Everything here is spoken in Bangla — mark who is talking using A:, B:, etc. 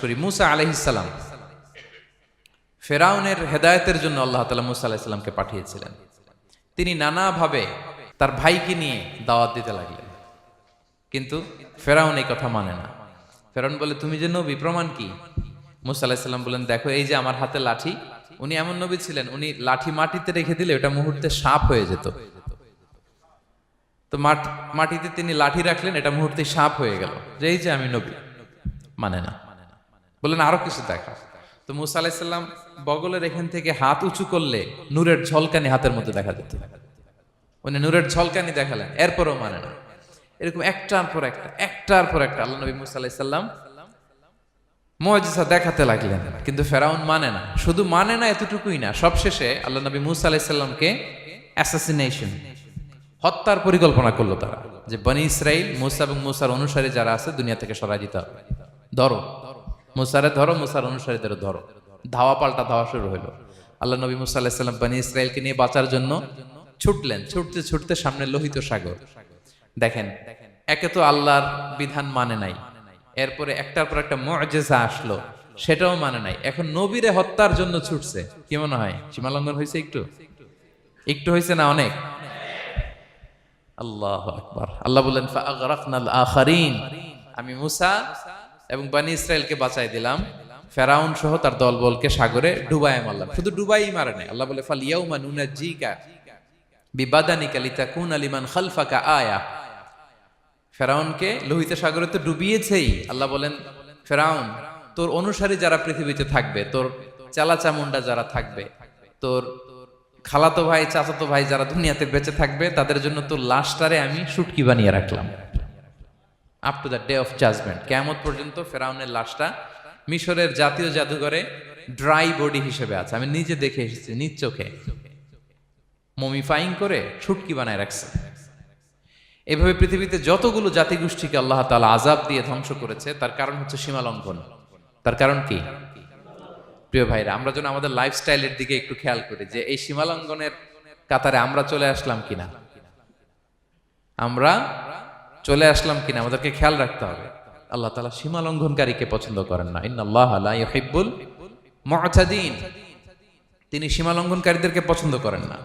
A: করি, মুসা আলাইহিস সালাম ফেরাউনের হেদায়েতের জন্য আল্লাহ তাআলা মুসা আলাইহিস সালামকে পাঠিয়েছিলেন। তিনি নানাভাবে তার ভাইকে নিয়ে দাওয়াত দিতে লাগলেন, কিন্তু ফেরাউন এই কথা মানে না। ফেরাউন বলে, তুমি যে নবী, প্রমাণ কি? মুসা আলাইহিস সালাম বলেন, দেখো এই যে আমার হাতে লাঠি। উনি এমন নবী ছিলেন, উনি লাঠি মাটিতে রেখে দিলে ওটা মুহূর্তে সাপ হয়ে যেত। তো মাটিতে তিনি লাঠি রাখলেন, এটা মুহূর্তে সাপ হয়ে গেল, যে এই যে আমি নবী। মানে না, বললেন আরো কিছু দেখা। তো মুসা আলাইহিস সালাম বগলের এখান থেকে হাত উঁচু করলে নূরের ঝলকানি হাতের মধ্যে দেখা যেত। উনি নূরের ঝলকানি দেখালেন, এরপরও মানে না। এরকম একটার পর একটা আল্লাহ নবী মুসা আলাইহিস সালাম মুআজিজা দেখাতে লাগলেন, কিন্তু ফেরাউন মানে না। শুধু মানে না এতটুকুই না, সবশেষে আল্লাহ নবী মুসা আলাইহিস সালামকে অ্যাসাসিনেশন, হত্যার পরিকল্পনা করলো তারা, যে বনি ইসরাইল, মুসা এবং মুসার অনুসারী যারা আছে দুনিয়া থেকে সরাই দিতে হবে। ধরো মুসারে, ধরো মুসার অনুসারীদের ধরো। ধাওয়া পাল্টা ধাওয়া শুরু হলো। আল্লাহ নবী মুসা আলাইহিস সালাম বনি ইসরাইলকে নিয়ে বাঁচার জন্য ছুটলেন। ছুটতে ছুটতে সামনে লোহিত সাগর। দেখেন, একে তো আল্লাহর বিধান মানে নাই, এরপরে একটার পর একটা মুআজিজা আসলো, সেটাও মানে নাই। এখন নবীরে হত্যার জন্য ছুটছে। কি মনে হয় সীমালঙ্ঘন হয়েছে? একটু হয়েছে না অনেক? আল্লাহু আকবার। আল্লাহ বলেন, ফাআগরাকনাল আখারিন, আমি মুসা এবং বনি ইসরাইলকে বাঁচাই দিলাম, ফেরাউন সহ তার দলবলকে সাগরে ডুবায় মারলাম। শুধু ডুবাই মারে নাই, আল্লাহ বলে, ফালিয়াউমা নুনাজ্জিকা বিবাদানিকা লিতাকুনা লিমান খালফাকা আয়া। ফেরাউনকে লোহিত সাগরে তো ডুবিয়েছেই। আল্লাহ বলেন, ফেরাউন, তোর অনুসারী যারা পৃথিবীতে থাকবে, তোর চালাচামুন্ডা যারা থাকবে, তোর খালাতো ভাই, চাচাতো ভাই যারা দুনিয়াতে বেঁচে থাকবে, তাদের জন্য তোর লাশটারে আমি শুটকি বানিয়ে রাখলাম। Up to the day of judgment, কিয়ামত পর্যন্ত ফেরাউনের লাশটা মিশরের জাতীয় জাদুঘরে ড্রাই বডি হিসেবে আছে। আমি নিজে দেখে এসেছি, নিজ চোখে মমিফাইং করে শুটকি বানায় রাখছে। এভাবে পৃথিবীতে যতগুলো জাতিগোষ্ঠীকে আল্লাহ তাআলা আযাব দিয়ে ধ্বংস করেছে, তার কারণ হচ্ছে সীমা লঙ্ঘন। তার কারণ কি? প্রিয় ভাইরা, আমরা যেন আমাদের লাইফস্টাইলের দিকে একটু খেয়াল করি, যে এই সীমা লঙ্ঘনের কাতারে আমরা চলে আসলাম কিনা, আমাদেরকে খেয়াল রাখতে হবে। আল্লাহ তাআলা সীমা লঙ্ঘনকারীকে পছন্দ করেন না। ইন্নাল্লাহা লা ইউহিব্বুল মুআতাদিন, তিনি সীমা লঙ্ঘনকারীদেরকে পছন্দ করেন না।